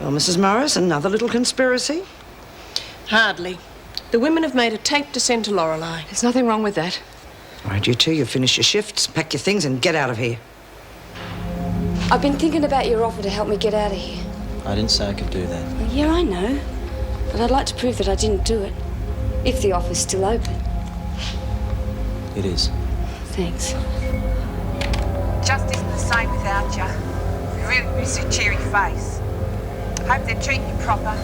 Well, Mrs. Morris, another little conspiracy? Hardly. The women have made a taped descent to Lorelei. There's nothing wrong with that. All right, you two, you've finished your shifts, pack your things and get out of here. I've been thinking about your offer to help me get out of here. I didn't say I could do that. Well, yeah, I know. But I'd like to prove that I didn't do it. If the offer's still open. It is. Thanks. Just isn't the same without you. You really miss your cheery face. Hope they're treating you proper.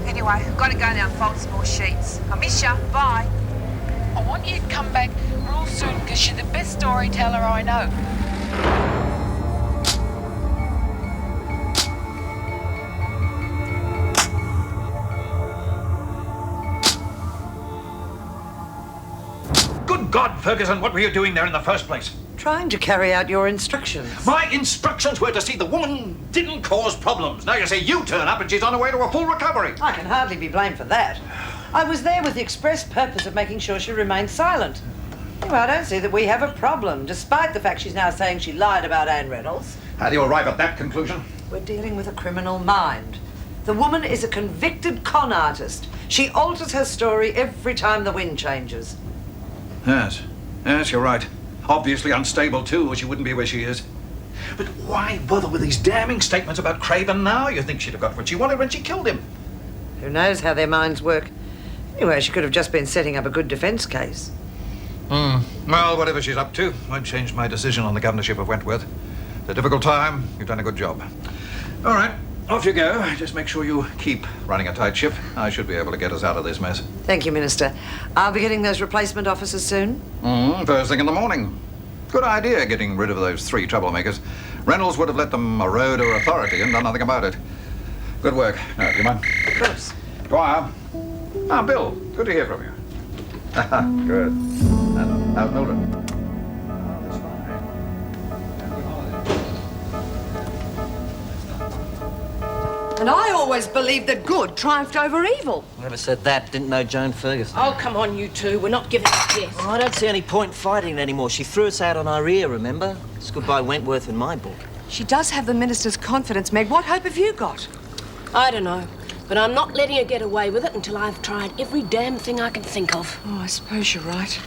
Anyway, I've got to go now and fold some more sheets. I miss you. Bye. I want you to come back real soon because you're the best storyteller I know. Good God, Ferguson, what were you doing there in the first place? Trying to carry out your instructions. My instructions were to see the woman didn't cause problems. Now you say you turn up and she's on her way to a full recovery. I can hardly be blamed for that. I was there with the express purpose of making sure she remained silent. Anyway, I don't see that we have a problem, despite the fact she's now saying she lied about Anne Reynolds. How do you arrive at that conclusion? We're dealing with a criminal mind. The woman is a convicted con artist. She alters her story every time the wind changes. Yes, you're right. Obviously unstable, too, or she wouldn't be where she is. But why bother with these damning statements about Craven now? You think she'd have got what she wanted when she killed him. Who knows how their minds work? Anyway, she could have just been setting up a good defence case. Well, whatever she's up to, won't change my decision on the governorship of Wentworth. It's a difficult time. You've done a good job. All right, off you go. Just make sure you keep running a tight ship. I should be able to get us out of this mess. Thank you, Minister. I'll be getting those replacement officers soon. First thing in the morning. Good idea, getting rid of those 3 troublemakers. Reynolds would have let them erode her authority and done nothing about it. Good work. Now, do you mind? Of course. Dwyer. Bill. Good to hear from you. Good. And how's Mildred? And I always believed that good triumphed over evil. Whoever said that didn't know Joan Ferguson. Oh, come on, you two. We're not giving up yet. Oh, I don't see any point fighting it anymore. She threw us out on our ear, remember? It's goodbye Wentworth in my book. She does have the minister's confidence, Meg. What hope have you got? I don't know. But I'm not letting her get away with it until I've tried every damn thing I can think of. Oh, I suppose you're right.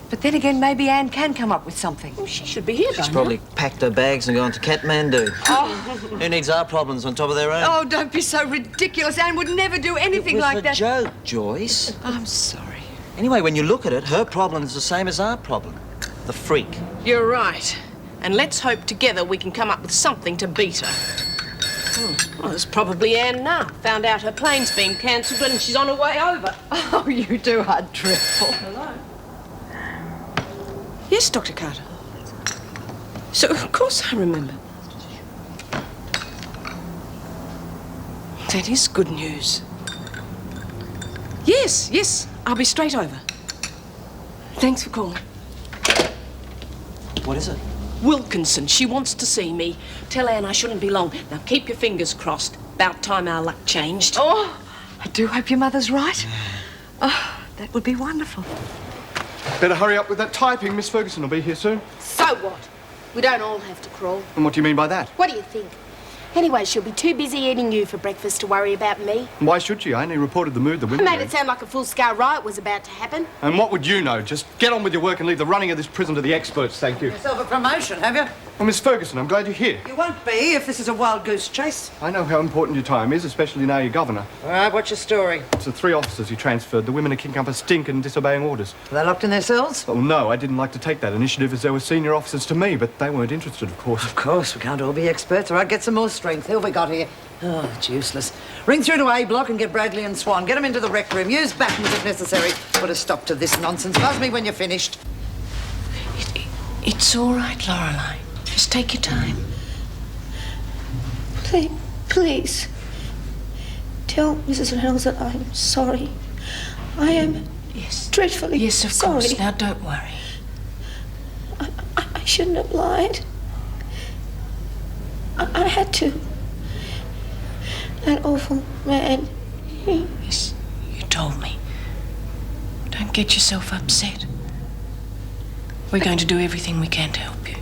But then again, maybe Anne can come up with something. Well, she should be here by She's now. probably packed her bags and gone to Kathmandu. Who needs our problems on top of their own? Oh, don't be so ridiculous. Anne would never do anything like that. It was a joke, Joyce. I'm sorry. Anyway, when you look at it, her problem is the same as our problem. The freak. You're right. And let's hope together we can come up with something to beat her. Well, it's probably Anne now. Found out her plane's been cancelled and she's on her way over. Oh, you two are dreadful. Hello? Yes, Dr. Carter. So, of course I remember. That is good news. Yes, I'll be straight over. Thanks for calling. What is it? Wilkinson, she wants to see me. Tell Anne I shouldn't be long. Now, keep your fingers crossed. About time our luck changed. Oh, I do hope your mother's right. Oh, that would be wonderful. Better hurry up with that typing. Miss Ferguson will be here soon. So what? We don't all have to crawl. And what do you mean by that? What do you think? Anyway, she'll be too busy eating you for breakfast to worry about me. Why should she? I only reported the mood the I women made were in. it sound like a full-scale riot was about to happen. And what would you know? Just get on with your work and leave the running of this prison to the experts, thank you. Yourself a promotion, have you? Well, Miss Ferguson, I'm glad you're here. You won't be if this is a wild goose chase. I know how important your time is, especially now you're governor. All right, what's your story? It's the 3 officers you transferred. The women are kicking up a stink and disobeying orders. Are they locked in their cells? Oh, no, I didn't like to take that initiative as they were senior officers to me, but they weren't interested, of course. Of course, we can't all be experts. All right, get some more strength. Who have we got here? Oh, it's useless. Ring through to A block and get Bradley and Swan. Get them into the rec room. Use battens if necessary. Put a stop to this nonsense. Buzz me when you're finished. It's all right, Lorelei. Just take your time. Please. Tell Mrs. Reynolds that I'm sorry. I am dreadfully Yes, of sorry. course. Now, don't worry. I shouldn't have lied. I had to. That awful man. Yes, you told me. Don't get yourself upset. We're going to do everything we can to help you.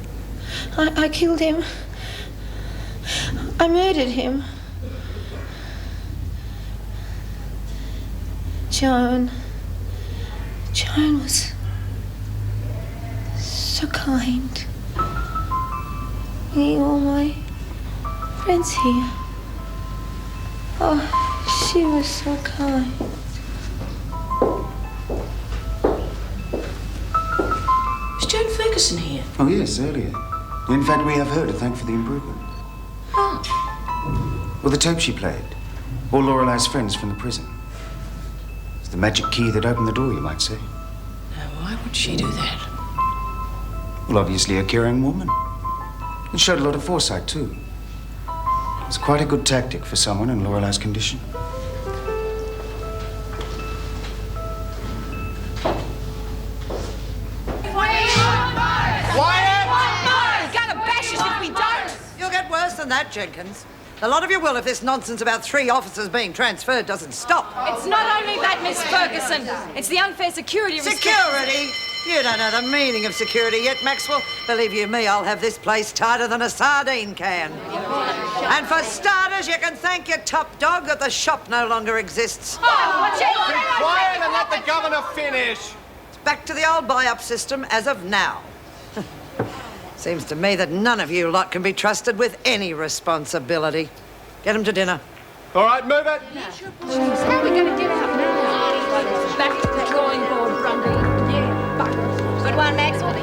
I killed him. I murdered him. Joan. Joan was so kind. Meeting all my friends here. Oh, she was so kind. Is Joan Ferguson here? Oh, yes, earlier. In fact, we have her to thank for the improvement. Oh. Well, the tape she played. All Lorelei's friends from the prison. It's the magic key that opened the door, you might say. Now, why would she do that? Well, obviously a caring woman. It showed a lot of foresight, too. It's quite a good tactic for someone in Lorelei's condition. You'll get worse than that, Jenkins. A lot of you will if this nonsense about 3 officers being transferred doesn't stop. It's not only that, Miss Ferguson. It's the unfair security Security? You don't know the meaning of security yet, Maxwell. Believe you me, I'll have this place tighter than a sardine can. And for starters, you can thank your top dog that the shop no longer exists. Be quiet and let the governor finish. It's back to the old buy-up system as of now. Seems to me that none of you lot can be trusted with any responsibility. Get him to dinner. All right, move it. How are we going to get out now? Back to the drawing board, Grundy. Yeah, back. Good one, Maxwell.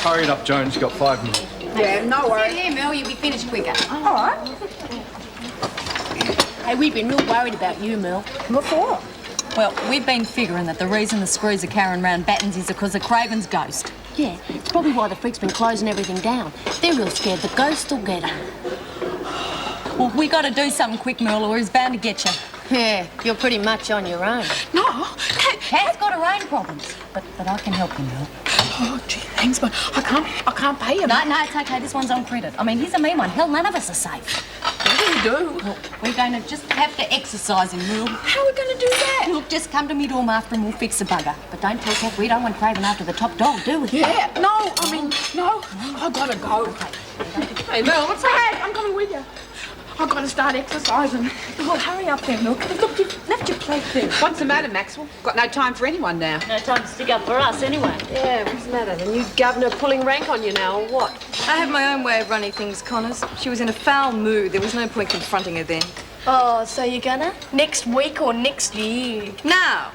Hurry it up, Jones. You've got 5 minutes. Yeah, no worries. Here, Mel, you'll be finished quicker. All right. Hey, we've been real worried about you, Mel. What for? Well, we've been figuring that the reason the screws are carrying round Battens is because of Craven's ghost. Yeah, it's probably why the freak's been closing everything down. They're real scared the ghost will get them. Well, we got to do something quick, Merle, or he's bound to get you. Yeah, you're pretty much on your own. No. Cat's got her own problems, but I can help him, Merle. Oh, gee, thanks, but I can't pay him. No, it's okay. This one's on credit. I mean, he's a mean one. Hell, none of us are safe. What do you do? Well, we're going to just have to exercise him, Merle. How are we going to do that? Look, just come to me dorm after and we'll fix the bugger. But don't tell Cat we don't want Craven after the top dog, do we? Yeah, no, I mean, no. I've got to go. Hey, Mel, what's that? I'm coming with you. I've got to start exercising. Oh, hurry up there, Milk. Look, you've left your plate there. What's the matter, Maxwell? Got no time for anyone now. No time to stick up for us, anyway. Yeah, what's the matter? The new governor pulling rank on you now, or what? I have my own way of running things, Connors. She was in a foul mood. There was no point confronting her then. Oh, so you're gonna? Next week or next year? Now,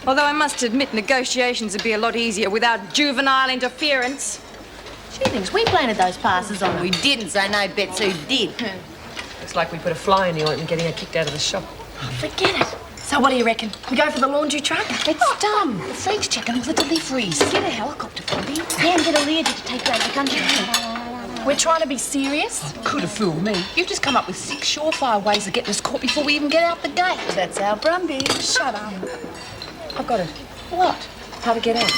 although I must admit negotiations would be a lot easier without juvenile interference. She thinks we planted those passes on. We didn't, so no bets who did. Looks like we put a fly in the ointment getting her kicked out of the shop. Forget it. So what do you reckon? We go for the laundry truck? It's dumb. The freak's checking all the deliveries. Get a helicopter, Bobby. Yeah, and get a Learjet to take you out of the country. We're trying to be serious. Could have fooled me. You've just come up with 6 surefire ways of getting us caught before we even get out the gate. That's our Brumby. Shut up. I've got it. What? How to get out.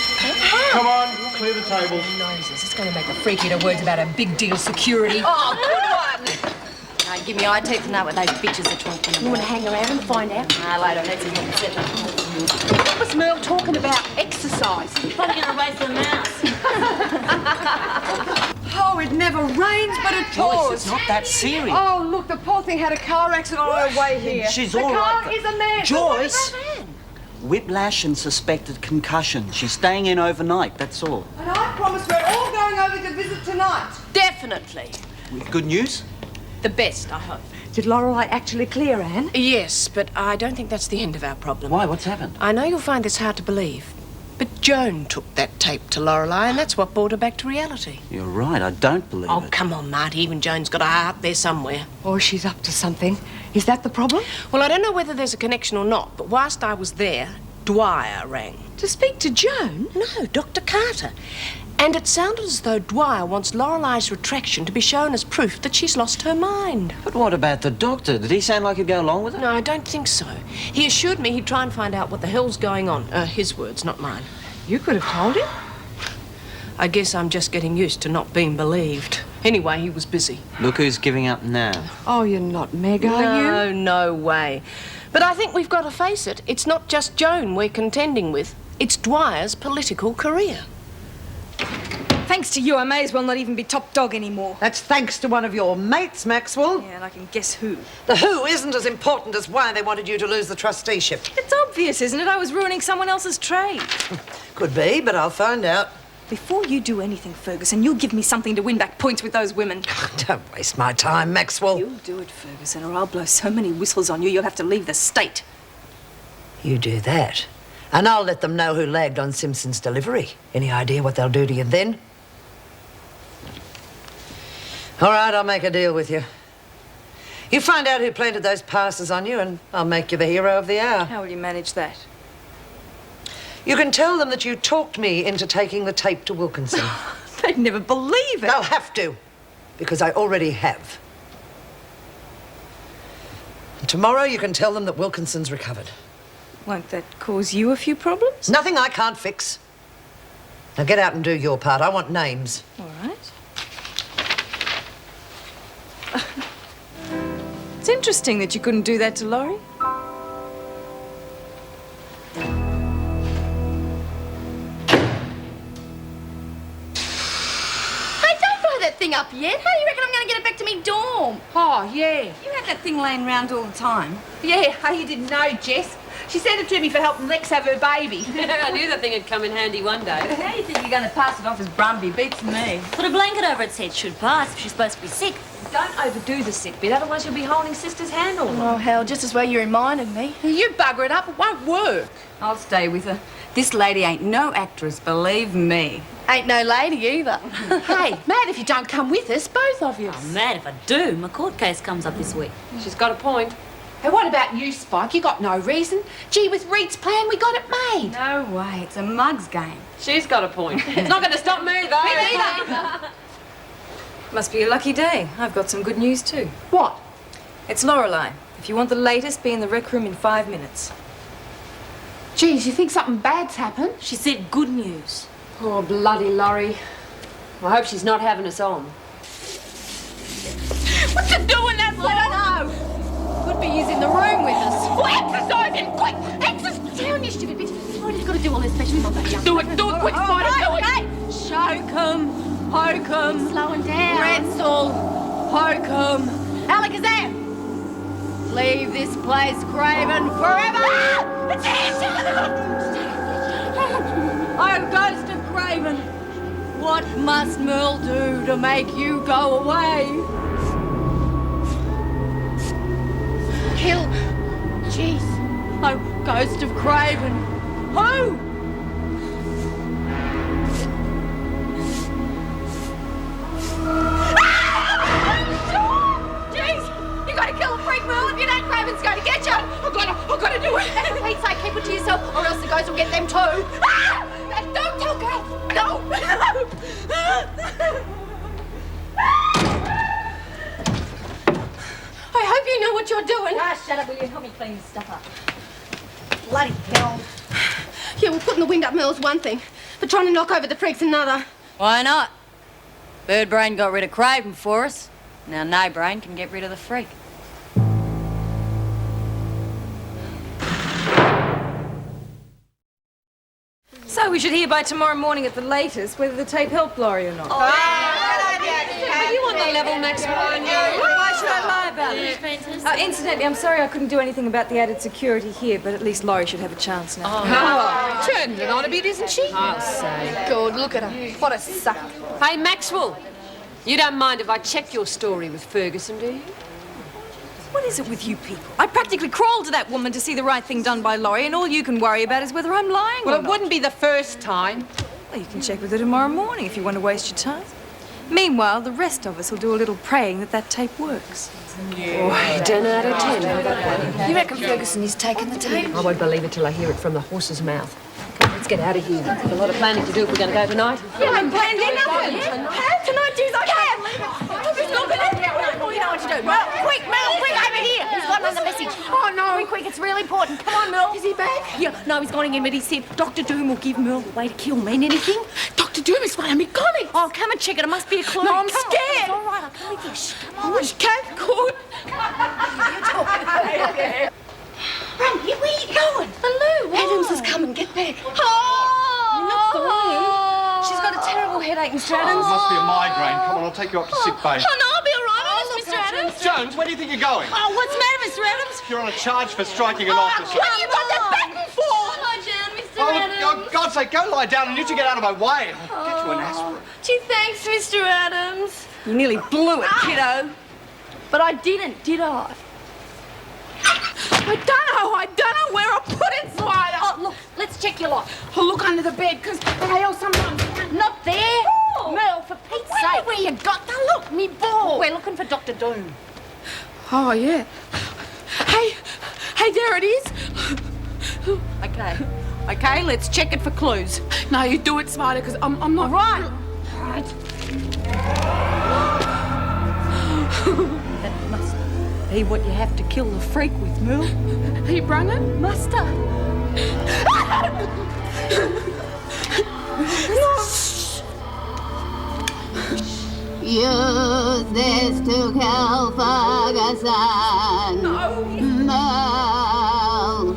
Come on, clear the table. Noses. It's going to make a freak eat her words about a big deal security. Oh, good one. No, give me eye teeth to know what those bitches are talking about. You want to hang around and find out? No, later. Let's help me set up. What was Merle talking about? Exercise. Probably going to race the mouse. Oh, it never rains, but it Joyce, pours. it's not that serious. Oh, look, the poor thing had a car accident on her way here. She's the all car right. is a man. Joyce! Whiplash and suspected concussion. She's staying in overnight, that's all. And I promise we're all going over to visit tonight. Definitely. With good news? The best, I hope. Did Lorelei actually clear, Anne? Yes, but I don't think that's the end of our problem. Why? What's happened? I know you'll find this hard to believe, but Joan took that tape to Lorelei, and that's what brought her back to reality. You're right, I don't believe Oh, it. come on, Marty. Even Joan's got a heart there somewhere. Or she's up to something. Is that the problem? Well, I don't know whether there's a connection or not, but whilst I was there, Dwyer rang. To speak to Joan? No, Dr. Carter. And it sounded as though Dwyer wants Lorelei's retraction to be shown as proof that she's lost her mind. But what about the doctor? Did he sound like he'd go along with it? No, I don't think so. He assured me he'd try and find out what the hell's going on. His words, not mine. You could have told him. I guess I'm just getting used to not being believed. Anyway, he was busy. Look who's giving up now. Oh, you're not Meg, are you? No, no way. But I think we've got to face it. It's not just Joan we're contending with. It's Dwyer's political career. Thanks to you, I may as well not even be top dog anymore. That's thanks to one of your mates, Maxwell. Yeah, and I can guess who. The who isn't as important as why they wanted you to lose the trusteeship. It's obvious, isn't it? I was ruining someone else's trade. Could be, but I'll find out. Before you do anything, Ferguson, you'll give me something to win back points with those women. Don't waste my time, Maxwell. You'll do it, Ferguson, or I'll blow so many whistles on you, you'll have to leave the state. You do that, and I'll let them know who lagged on Simpson's delivery. Any idea what they'll do to you then? All right, I'll make a deal with you. You find out who planted those passes on you, and I'll make you the hero of the hour. How will you manage that? You can tell them that you talked me into taking the tape to Wilkinson. They'd never believe it. They'll have to, because I already have. And tomorrow you can tell them that Wilkinson's recovered. Won't that cause you a few problems? Nothing I can't fix. Now get out and do your part. I want names. All right. It's interesting that you couldn't do that to Laurie. That thing up yet? How do you reckon I'm going to get it back to me dorm? Oh, yeah. You had that thing laying around all the time. Yeah, hey, you didn't know, Jess. She sent it to me for helping Lex have her baby. I knew that thing would come in handy one day. How do you think you're going to pass it off as Brumby? Beats me. Put a blanket over its head, should pass if she's supposed to be sick. Don't overdo the sick bit, otherwise you'll be holding Sister's hand all Oh, hell, just as well you reminded me. You bugger it up, it won't work. I'll stay with her. This lady ain't no actress, believe me. Ain't no lady either. Hey, mad if you don't come with us, both of you. I'm mad if I do. My court case comes up this week. She's got a point. Hey, what about you, Spike? You got no reason. Gee, with Reed's plan, we got it made. No way, it's a mug's game. She's got a point. It's not going to stop me, though. Me neither. Must be a lucky day. I've got some good news too. What? It's Lorelei. If you want the latest, be in the rec room in 5 minutes. Geez, you think something bad's happened? She said good news. Oh, bloody Laurie. I hope she's not having us on. What you doing that for? I don't know. Could be using the room with us. Well, exercise him, quick! Exercise down, you stupid bitch. Spider's got to do all this, especially my baby. Do it, quick, Spider, do it. Okay. Shoke 'em, poke 'em. Slowing down. Pretzel, poke 'em. Alakazam! Leave this place craven forever! It's Oh, ghost of Craven, what must Merle do to make you go away? Kill. Jeez. Oh, ghost of Craven, who? Jeez! You gotta kill a freak, Merle. If you don't, Craven's going to get you. I've got to do it. And for Pete's sake, keep it to yourself, or else the ghost will get them too. Ah! Don't tell Craven. No. I hope you know what you're doing. Ah, shut up, will you? Help me clean this stuff up. Bloody hell. Yeah, well, putting the wind up Merle's one thing, but trying to knock over the freak's another. Why not? Birdbrain got rid of Craven for us. Now No Brain can get rid of the freak. So we should hear by tomorrow morning at the latest whether the tape helped Laurie or not. Are you on the level, Maxwell? Why should I lie about it? Incidentally, I'm sorry I couldn't do anything about the added security here, but at least Laurie should have a chance now. Oh, turning it on a bit, isn't she? I'll say. God, look at her. What a suck. Hey, Maxwell, you don't mind if I check your story with Ferguson, do you? What is it with you people? I practically crawled to that woman to see the right thing done by Laurie, and all you can worry about is whether I'm lying Well, or it not. wouldn't be the first time. Well, you can check with her tomorrow morning if you want to waste your time. Meanwhile, the rest of us will do a little praying that that tape works. Oh, 10 out of 10. You reckon Ferguson is taking the tape? I won't believe it till I hear it from the horse's mouth. Come on, let's get out of here. We've got a lot of planning to do if we're going to go tonight. Yeah, I'm planned nothing. How tonight, dudes? I can't. I'm just looking at you. You know what to do. Well, quick, Mel, quick, over here. He's got another message. Oh, no. Quick, it's really important. Come on, Mel. Is he back? Yeah, no, he's gone again, but he said Dr. Doom will give Merle the way to kill. Mean anything? Dr. Doom is one of me comics. Oh, come and check it. It must be a clue. No, I'm Come on. scared. It's all right. I'll come with you. Shh, come on. Wish Kate could. Run, where are you going? Baloo. Adams has come and get back. Oh! You're not going. She's got a terrible headache. ache, Mr. Oh, Adams. it must be a migraine. Come on, I'll take you up to sick bay. Oh, no, I'll be all right. Honest, Mr. Adams. Jones, where do you think you're going? Oh, what's the matter, Mr. Adams? You're on a charge for striking an Oh, officer. what you got the baton for? Lie down, Mr. Adams. Oh, God's sake, go lie down and you two get out of my way. I'll get you an aspirin. Gee, thanks, Mr. Adams. You nearly blew it, kiddo. But I didn't, did I? I don't know where I put it, Spider. Oh, look, let's check your lock. I'll look under the bed, because Hale sometimes... Not there. Merle, for Pete's sake. Where you got the look, me ball? We're looking for Dr. Doom. Oh, yeah. Hey, there it is. Okay, let's check it for clues. No, you do it, Spider, because I'm not... All right. That must be what you have to kill the freak with, Merle. He brung it? Muster. Use this to kill Ferguson. No.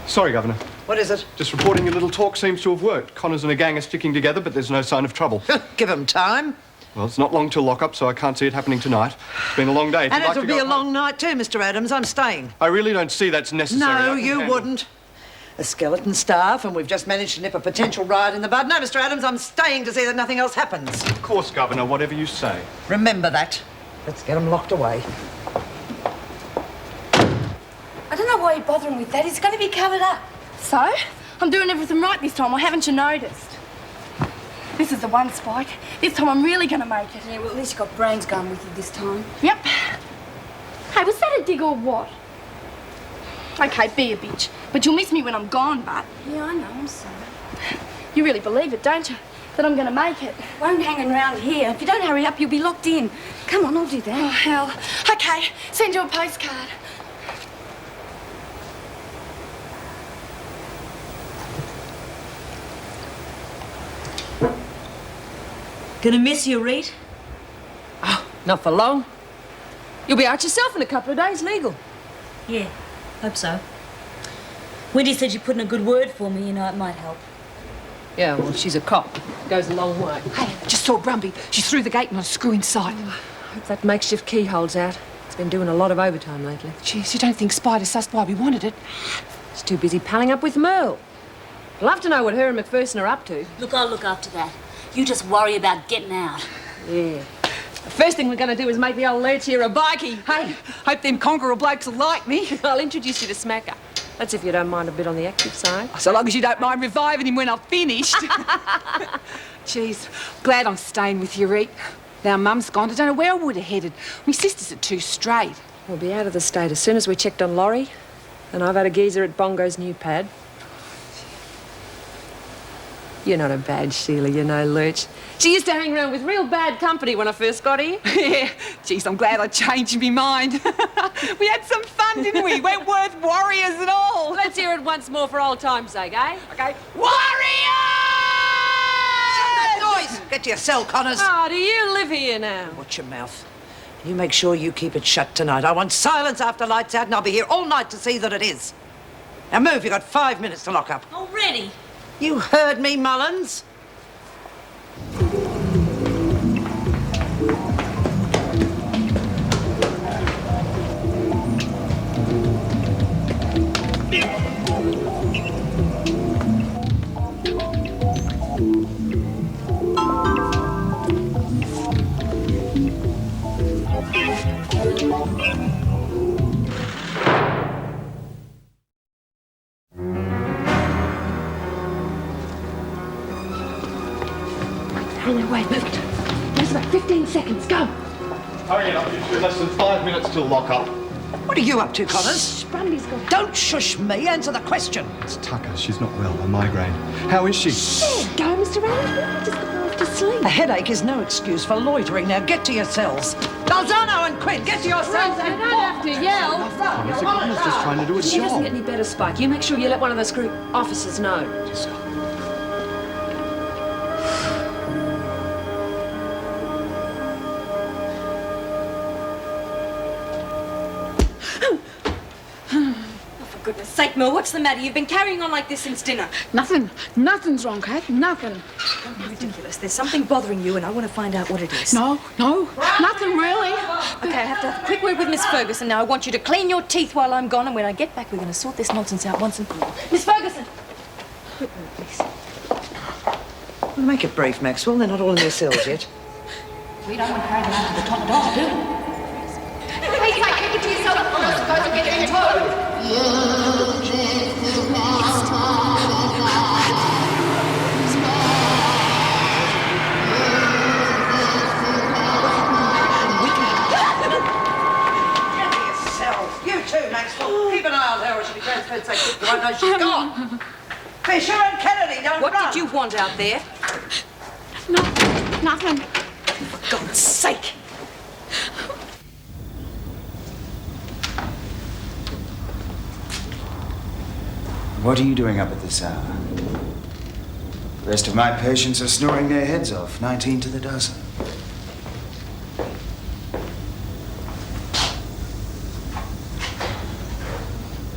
Sorry, Governor. What is it? Just reporting your little talk seems to have worked. Connors and a gang are sticking together, but there's no sign of trouble. Give them time. Well, it's not long till lock-up, so I can't see it happening tonight. It's been a long day. If And you'd like it'll to be go a long night too, Mr. Adams. I'm staying. I really don't see that's necessary. No, I can you handle it. wouldn't. A skeleton staff, and we've just managed to nip a potential riot in the bud. No, Mr. Adams, I'm staying to see that nothing else happens. Of course, Governor, whatever you say. Remember that. Let's get them locked away. I don't know why you're bothering with that. It's going to be covered up. So? I'm doing everything right this time, or haven't you noticed? This is the one, Spike. This time I'm really going to make it. Yeah, well, at least you got brains going with you this time. Yep. Hey, was that a dig or what? Okay, be a bitch. But you'll miss me when I'm gone, but... Yeah, I know. I'm sorry. You really believe it, don't you? That I'm going to make it. Won't hang around here. If you don't hurry up, you'll be locked in. Come on, I'll do that. Oh, hell. Okay, send you a postcard. Gonna miss you, Reed? Oh, not for long. You'll be out yourself in a couple of days, legal. Yeah, hope so. Wendy said you put in a good word for me, you know, it might help. Yeah, well, she's a cop. Goes a long way. Hey, just saw Brumby. She's through the gate and on a screw inside. Hope that makeshift key holds out. It's been doing a lot of overtime lately. Jeez, you don't think Spider sussed why we wanted it? She's too busy palling up with Merle. I'd love to know what her and McPherson are up to. Look, I'll look after that. You just worry about getting out. Yeah. The first thing we're going to do is make the old lurch here a bikie. Hey, hope them Conqueror blokes will like me. I'll introduce you to Smacker. That's if you don't mind a bit on the active side. So long as you don't mind reviving him when I've finished. Jeez, glad I'm staying with you, Reet. Now Mum's gone. I don't know where I would have headed. My sisters are too straight. We'll be out of the state as soon as we checked on Laurie. And I've had a geezer at Bongo's new pad. You're not a bad Sheila, you know, Lurch. She used to hang around with real bad company when I first got here. Yeah, jeez, I'm glad I changed my mind. We had some fun, didn't we? Wentworth Warriors and all. Let's hear it once more for old time's sake, eh? Okay. Warriors! Noise! Get to your cell, Connors. Oh, do you live here now? Watch your mouth. You make sure you keep it shut tonight. I want silence after lights out, and I'll be here all night to see that it is. Now move, you've got 5 minutes to lock up. Already? You heard me, Mullins. Hang on, wait, move it. There's about 15 seconds. Go. Hurry up, you two. Less than 5 minutes till lock-up. What are you up to, Connors? Brumby's gone. Don't shush me. Answer the question. It's Tucker. She's not well. A migraine. How is she? There you go, Mr. Adams. Just got her off to sleep. A headache is no excuse for loitering. Now get to your cells. Balzano and Quinn, get to your cells. You don't have to yell. Mr. Connor's just trying to do a She doesn't job. get any better, Spike. You make sure you let one of those group officers know. goodness sake, Mel, what's the matter? You've been carrying on like this since dinner. Nothing's wrong, Kat. Nothing. Don't be ridiculous. There's something bothering you, and I want to find out what it is. No, nothing really. Okay, I have to have a quick word with Miss Ferguson now. I want you to clean your teeth while I'm gone, and when I get back, we're going to sort this nonsense out once and for all. Miss Ferguson! Quick word, please. Well, make it brief, Maxwell. They're not all in their cells yet. We don't want to carry them out to the top door, do we? Hey, keep it to yourself, or else it goes and get you in trouble. You too, Maxwell. Keep an eye on her or she'll be transferred so quick you won't know she's gone. Fisher and Kennedy, don't What run. did you want out there? Nothing. For God's sake! What are you doing up at this hour? The rest of my patients are snoring their heads off, 19 to the dozen.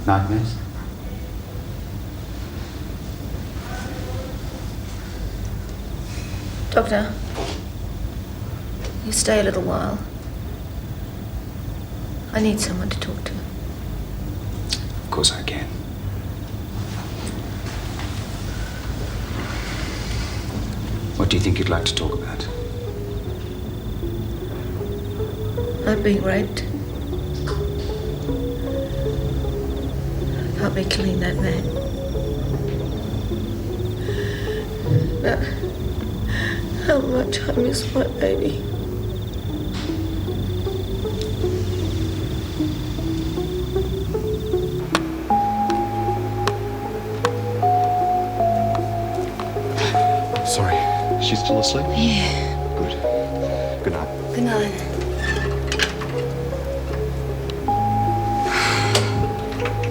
Nightmares? Doctor, you stay a little while. I need someone to talk to. Of course I can. What do you think you'd like to talk about? About being raped. About me killing that man. About how much I miss my baby. Sorry, she's still asleep? Yeah. Good. Good night. Good night.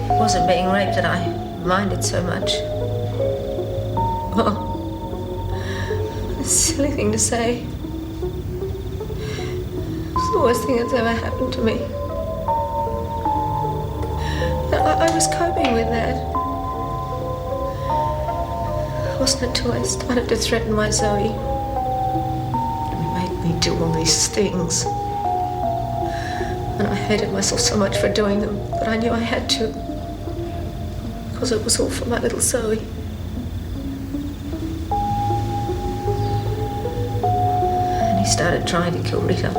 It wasn't being raped that I minded so much. Oh. Silly thing to say. It's the worst thing that's ever happened to me. I was coping with that. It wasn't until I started to threaten my Zoe. It made me do all these things. And I hated myself so much for doing them, but I knew I had to. Because it was all for my little Zoe. Started trying to kill Rita.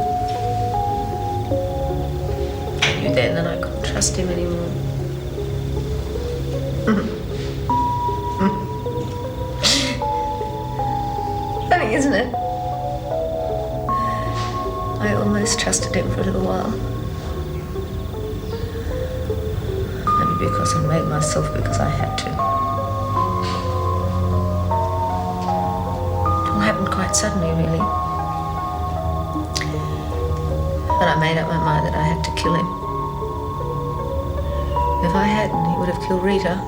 I knew then that I couldn't trust him anymore. Funny, isn't it? I almost trusted him for a little while. Maybe because I made myself because I had to. It all happened quite suddenly, really. But I made up my mind that I had to kill him. If I hadn't, he would have killed Rita.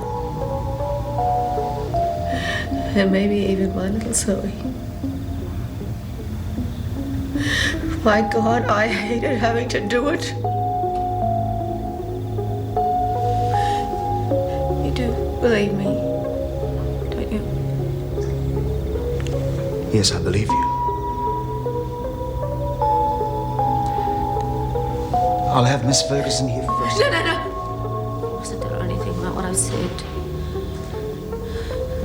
And maybe even my little Zoe. My God, I hated having to do it. You do believe me, don't you? Yes, I believe you. I'll have Miss Ferguson here first. No. I mustn't tell her anything about what I've said.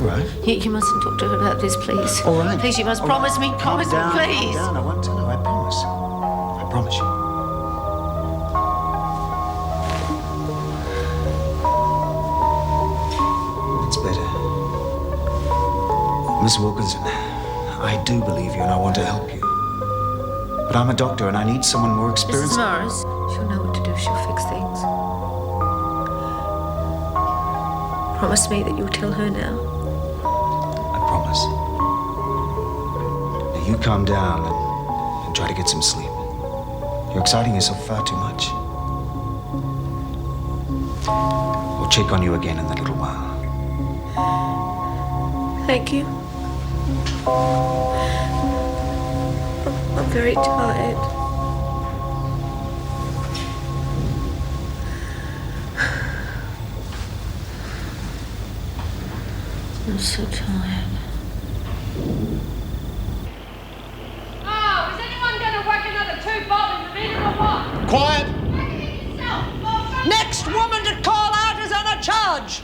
All right. You mustn't talk to her about this, please. All right. Please, you must All promise right. me, promise me, please. Calm down, I won't tell her, I promise. I promise you. It's better. Miss Wilkinson, I do believe you and I want to help you. But I'm a doctor and I need someone more experienced. Mrs. Morris, she'll know what to do. She'll fix things. Promise me that you'll tell her now. I promise. Now you calm down and try to get some sleep. You're exciting yourself far too much. We'll check on you again in a little while. Thank you. I'm very tired. I'm so tired. Oh, is anyone going to work another 2 bob in the middle or what? Quiet! Next woman to call out is on a charge.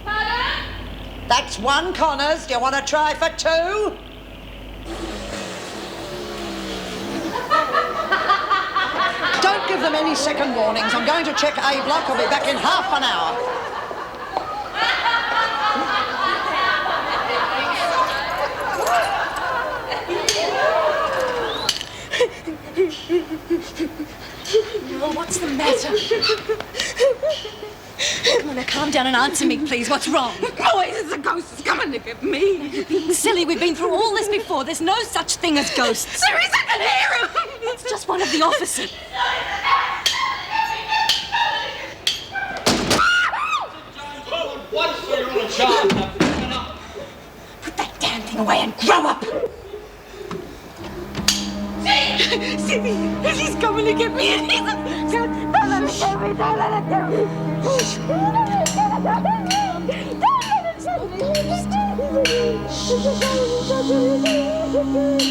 Pardon? That's 1, Connors. Do you want to try for 2? Don't give them any second warnings. I'm going to check A block. I'll be back in half an hour. Well, what's the matter? Come on, now, calm down and answer me, please. What's wrong? Oh, it's a ghost that's coming to get me. You're being silly. We've been through all this before. There's no such thing as ghosts. There is, I can hear him. It's just one of the officers. Put that damn thing away and grow up. See, he's coming to get me and he's... Don't let it get me, don't let it get me. Don't let it get me.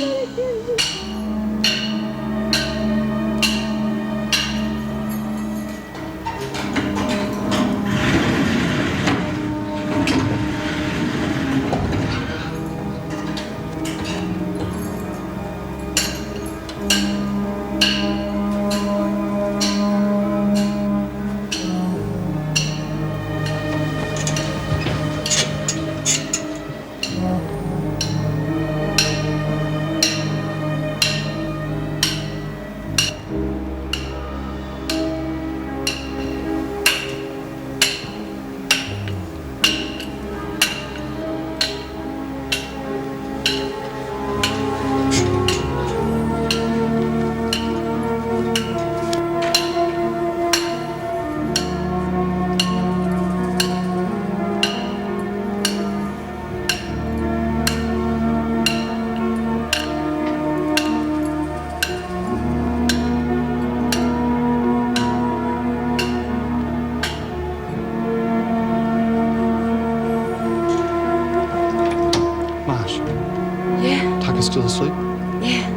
Still asleep? Yeah.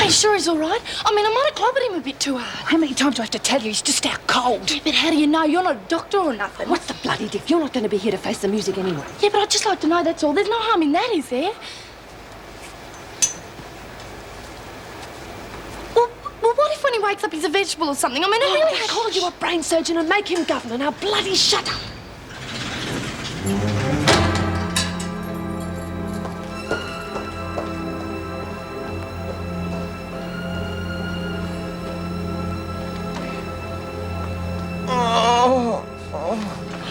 Sure he's all right. I mean, I might have clobbered him a bit too hard. How many times do I have to tell you he's just out cold? Yeah, but how do you know? You're not a doctor or nothing. What's the bloody diff? You're not going to be here to face the music anyway. Yeah, but I'd just like to know, that's all. There's no harm in that, is there? Well, what if when he wakes up he's a vegetable or something? I mean, I really... I called you a brain surgeon and make him governor. Now bloody shut up.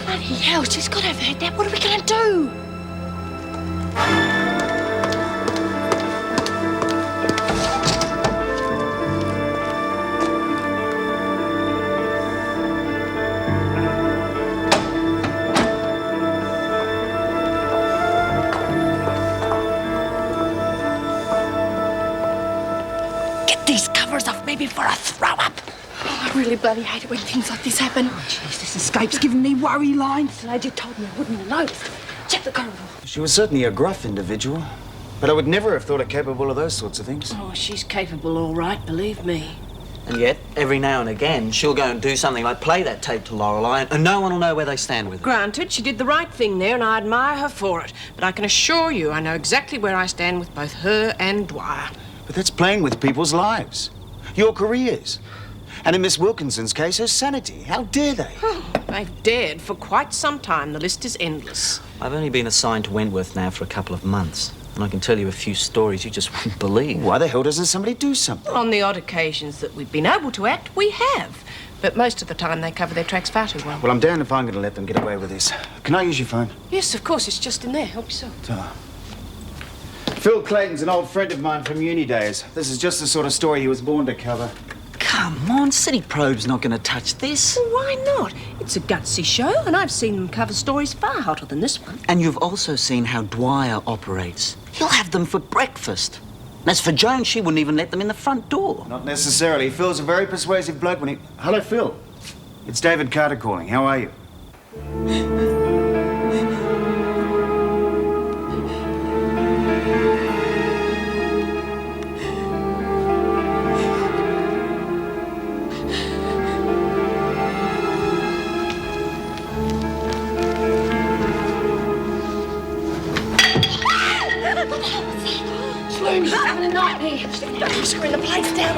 Bloody hell, she's got to have heard that. What are we going to do? Get these covers off me before I throw up. Oh, I really bloody hate it when things like this happen. Oh, jeez, this escape's giving me worry lines. The lady told me I wouldn't have noticed. Check the corridor. She was certainly a gruff individual, but I would never have thought her capable of those sorts of things. Oh, she's capable, all right, believe me. And yet, every now and again, she'll go and do something like play that tape to Lorelei, and no one will know where they stand with her. Granted, she did the right thing there, and I admire her for it. But I can assure you I know exactly where I stand with both her and Dwyer. But that's playing with people's lives, your careers. And in Miss Wilkinson's case, her sanity. How dare they? They've dared for quite some time. The list is endless. I've only been assigned to Wentworth now for a couple of months, and I can tell you a few stories you just wouldn't believe. Why the hell doesn't somebody do something? On the odd occasions that we've been able to act, we have. But most of the time, they cover their tracks far too well. Well, I'm damned if I'm going to let them get away with this. Can I use your phone? Yes, of course. It's just in there. Help yourself. Phil Clayton's an old friend of mine from uni days. This is just the sort of story he was born to cover. Come on, City Probe's not going to touch this. Well, why not? It's a gutsy show, and I've seen them cover stories far hotter than this one. And you've also seen how Dwyer operates. He'll have them for breakfast. As for Joan, she wouldn't even let them in the front door. Not necessarily. Phil's a very persuasive bloke when he... Hello, Phil. It's David Carter calling. How are you? She's having a nightmare. She's screwing the plates down.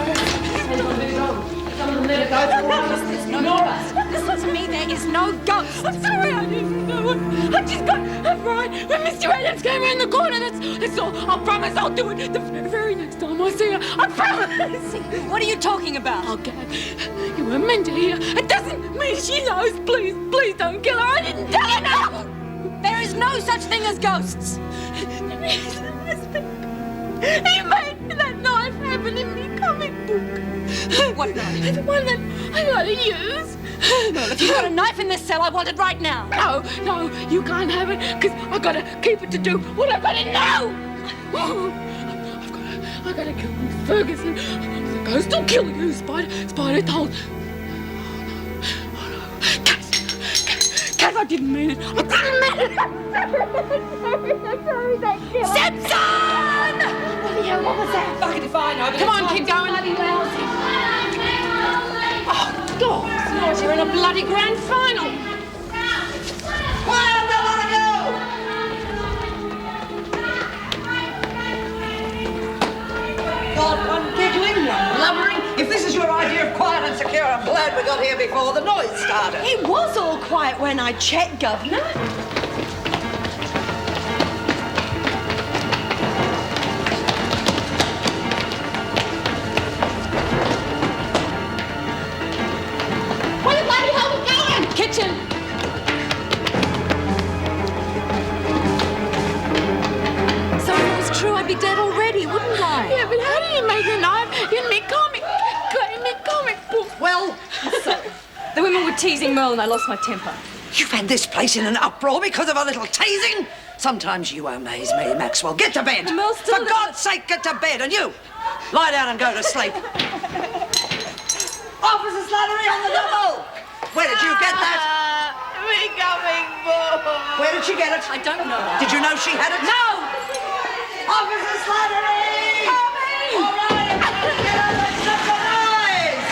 Listen to me, there is no ghost. I'm sorry, I didn't know it. I just got it right when Mr. Adams came around the corner. That's all. I promise I'll do it the very next time I see her. I promise. What are you talking about? Oh, Gab, you weren't meant to hear. It doesn't mean she knows. Please, please don't kill her. I didn't tell her, no. There is no such thing as ghosts. There is. He made that knife happen in me comic book. What knife? The one that I gotta use. Well, if you've got a knife in this cell, I want it right now. No, you can't have it, because I gotta keep it to do what I gotta know. I gotta kill Miss Ferguson. The ghost will kill you, Spider told. Cass, I didn't mean it. I didn't mean it. I'm sorry, thank you. Simpson! What was that? Fucking if I know, but Come on, keep going. Oh, God, you're in a bloody grand final. Where do I want to go? God, one giggling, one blubbering. If this is your idea of quiet and secure, I'm glad we got here before the noise started. It was all quiet when I checked, Governor. Kitchen. So if it was true, I'd be dead already, wouldn't I? Yeah, but how did you make a knife in me comic book? Well, So, the women were teasing Merle and I lost my temper. you've had this place in an uproar because of a little teasing? Sometimes you amaze me, Maxwell. Get to bed. Merle still For God's sake, get to bed. And you, lie down and go to sleep. Officer Slattery on the double. Where did you get that? Me coming book. Where did she get it? I don't know. Did you know she had it? No! Officer Slattery! All right, get up and stop the noise!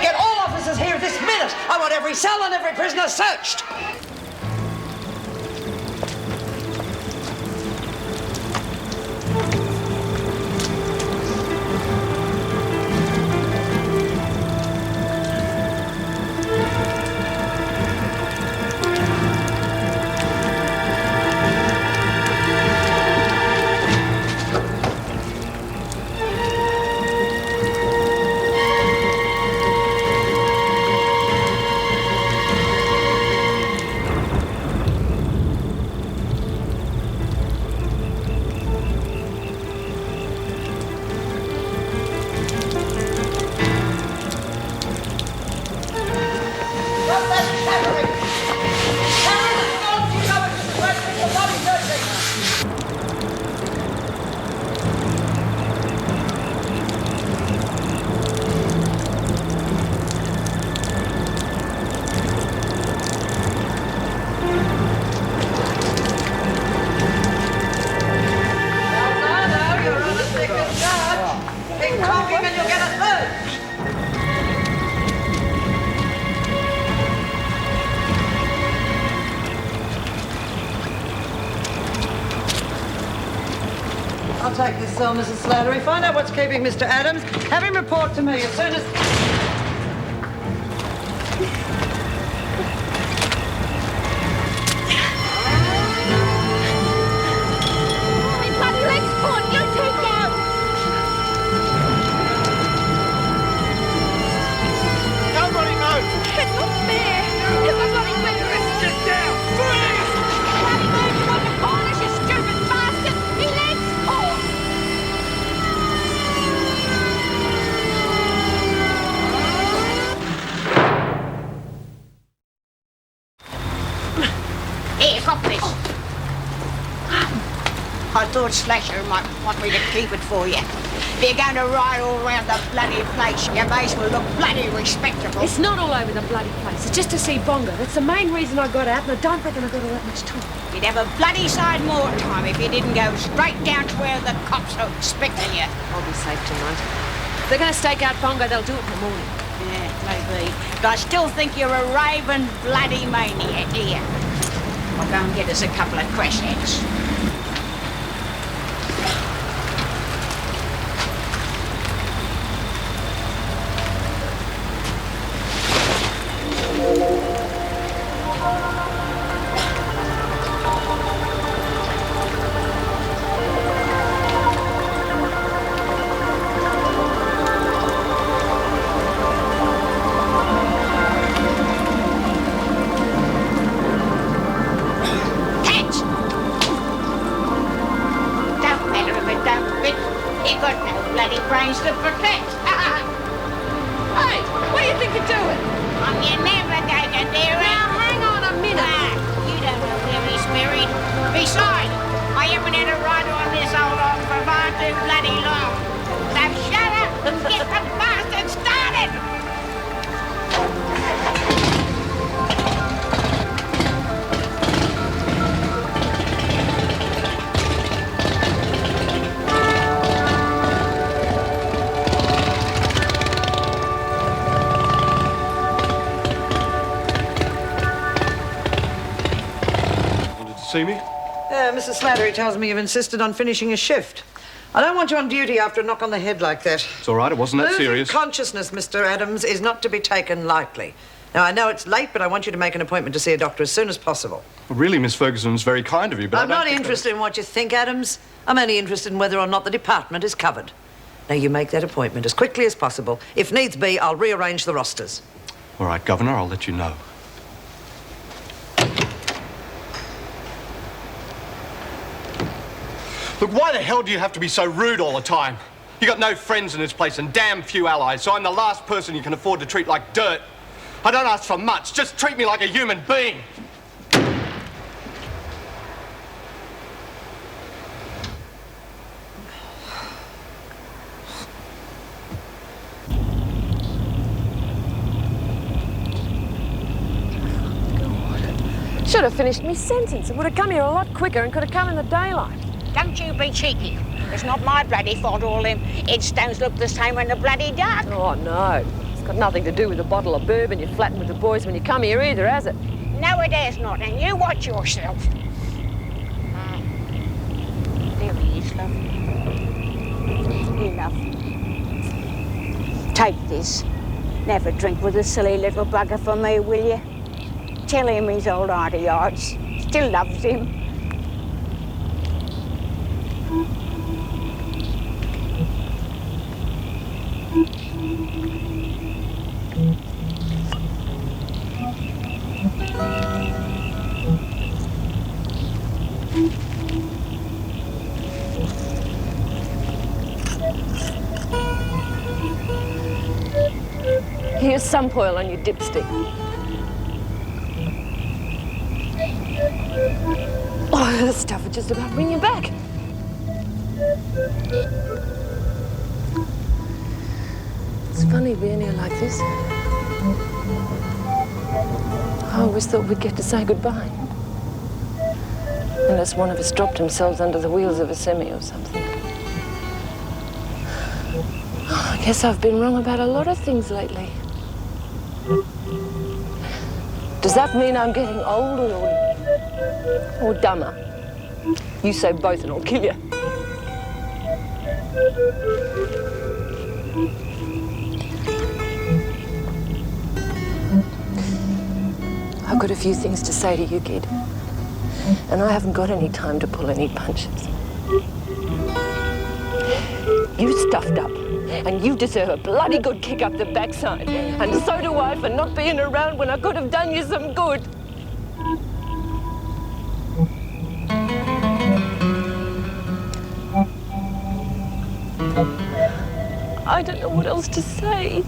Get all officers here this minute. I want every cell and every prisoner searched. Keep talking and you'll get a third. I'll take this cell, Mrs. Slattery. Find out what's keeping Mr. Adams. Have him report to me as soon as... He led I thought Slasher might want me to keep it for you. If you're going to ride all around the bloody place, you may as well look bloody respectable. It's not all over the bloody place. It's just to see Bongo. That's the main reason I got out, and I don't reckon I got all that much time. You'd have a bloody side more time if you didn't go straight down to where the cops are expecting you. I'll be safe tonight. If they're going to stake out Bongo, they'll do it in the morning. Yeah, maybe. But I still think you're a raving bloody maniac, here. I'll go and get us a couple of crash heads. See me? Mrs. Slattery tells me you've insisted on finishing a shift. I don't want you on duty after a knock on the head like that. It's all right, it wasn't that serious. Losing consciousness, Mr. Adams, is not to be taken lightly. Now, I know it's late, but I want you to make an appointment to see a doctor as soon as possible. Well, really, Miss Ferguson's very kind of you, but I'm not interested in what you think, Adams. I'm only interested in whether or not the department is covered. Now, you make that appointment as quickly as possible. If needs be, I'll rearrange the rosters. All right, Governor, I'll let you know. Look, why the hell do you have to be so rude all the time? You got no friends in this place and damn few allies, so I'm the last person you can afford to treat like dirt. I don't ask for much, just treat me like a human being. Should have finished me sentence. It would have come here a lot quicker and could have come in the daylight. Don't you be cheeky. It's not my bloody fault all them headstones look the same in the bloody dark. Oh, no. It's got nothing to do with a bottle of bourbon you flatten with the boys when you come here either, has it? No, it has not, and you watch yourself. There he is, love. Here, love. Take this. Never drink with a silly little bugger for me, will you? Tell him his old auntie Yards still loves him. Here's some oil on your dipstick. Oh, this stuff would just about bring you back. It's funny being here like this. I always thought we'd get to say goodbye. Unless one of us dropped themselves under the wheels of a semi or something. Oh, I guess I've been wrong about a lot of things lately. Does that mean I'm getting older or dumber? You say both and I'll kill you. I've got a few things to say to you, kid. And I haven't got any time to pull any punches. You stuffed up. And you deserve a bloody good kick up the backside. And so do I for not being around when I could have done you some good. I don't know what else to say.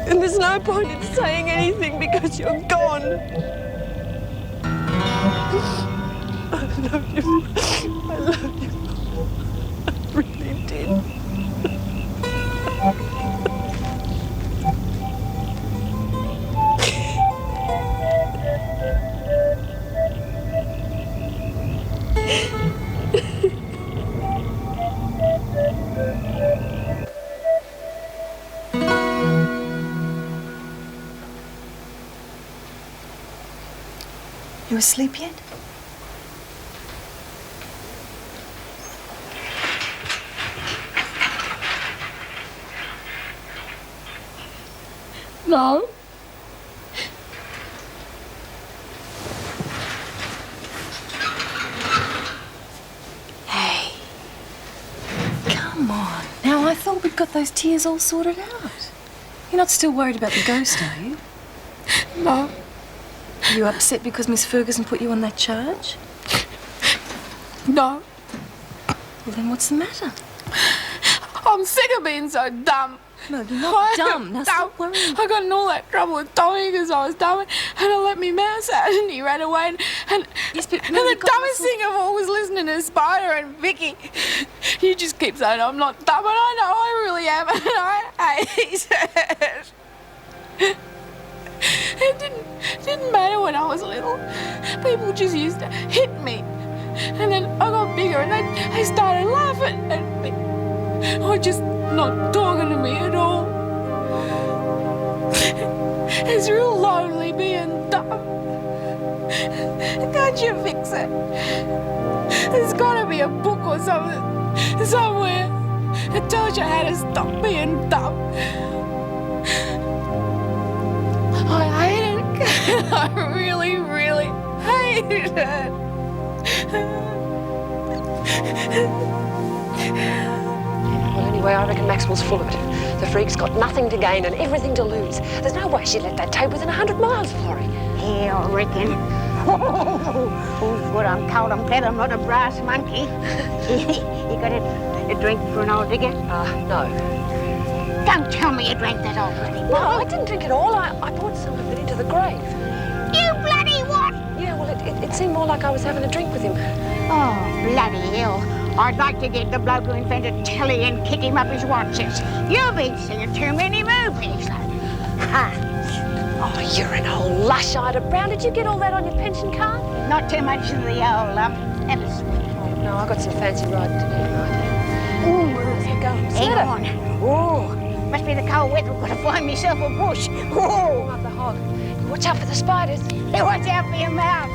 And there's no point in saying anything because you're gone. You asleep yet? No. Hey. Come on. Now, I thought we'd got those tears all sorted out. You're not still worried about the ghost, are you? No. Are you upset because Miss Ferguson put you on that charge? No. Well, then what's the matter? I'm sick of being so dumb. No, you're not dumb. Now stop worrying. I got in all that trouble with Tommy because I was dumb, and I let me mouse out, and he ran away. And yes, but and the dumbest thing of all was listening to Spider and Vicky. You just keep saying I'm not dumb, and I know I really am, and I hate it. It didn't matter when I was little. People just used to hit me, and then I got bigger, and they started laughing at me. Or just not talking to me at all. It's real lonely being dumb. Can't you fix it? There's gotta be a book or something somewhere that tells you how to stop being dumb. I hate it. I really, really hate it. Well, anyway, I reckon Maxwell's full of it. The freak's got nothing to gain and everything to lose. There's no way she'd let that tape within 100 miles of Laurie. Yeah, I reckon. What I'm told, I'm glad I'm not a brass monkey. You got a drink for an old digger? No. Don't tell me you drank that old bloody No, I didn't drink it all. I poured some of it into the grave. You bloody what? Yeah, well, it seemed more like I was having a drink with him. Oh, bloody hell. I'd like to get the bloke who invented telly and kick him up his watches. You've been seeing too many movies. Oh, you're an old lush-eyed Brown. Did you get all that on your pension card? Not too much of the old, ever sweet. Oh, no, I got some fancy riding to do tonight. Ooh, how's it going? Hang on. Oh, must be the cold weather. I've got to find myself a bush. Oh, up the hog. Watch out for the spiders. Hey, watch out for your mouth.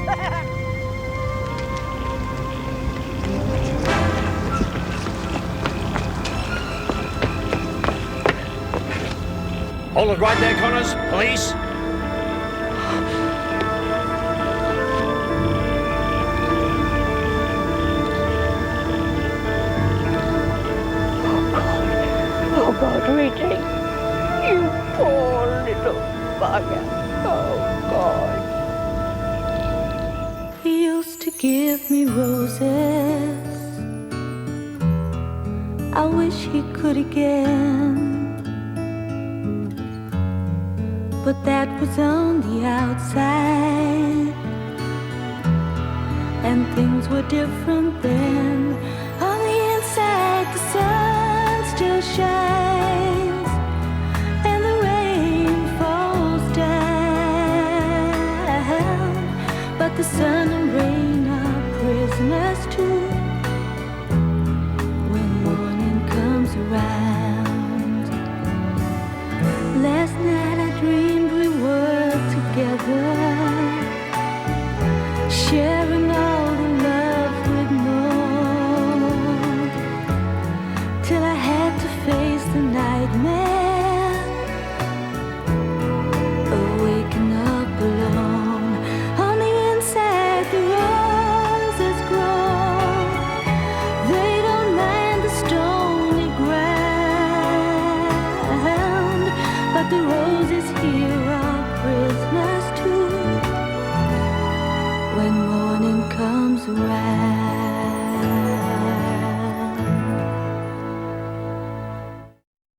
Hold it right there, Connors. Police. Oh, God, Rita. You poor little bugger. Oh, God. He used to give me roses. I wish he could again. But that was on the outside, and things were different then.